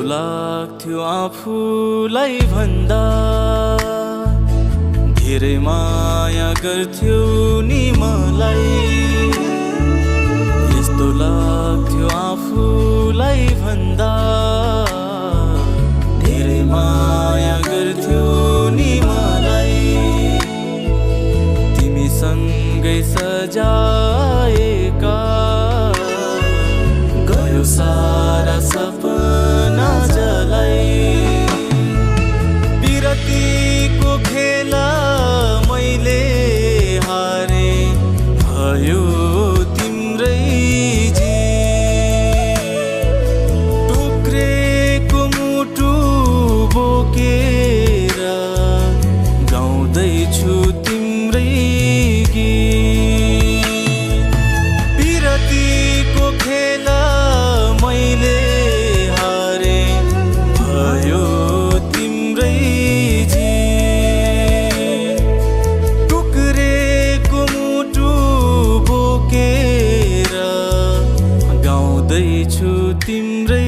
लाग्थ्यो आफूलाई भन्दा धेरै माया गर्थ्यौ नि मलाई। यस्तो लाग्थ्यो आफूलाई भन्दा धेरै माया गर्थ्यौ नि मलाई। तिमीसँगै सजाएका गयो सारा सपना जलाई। बिरतीको खेला मैले हारे भयो तिम्रै जित। टुक्रेको मुटु बोकेर गाउँदैछु तिम्रै गीत। बिरतीको खेला मैले हारे भयो तिम्रै जित। टुक्रेको मुटु बोकेर गाउँदैछु तिम्रै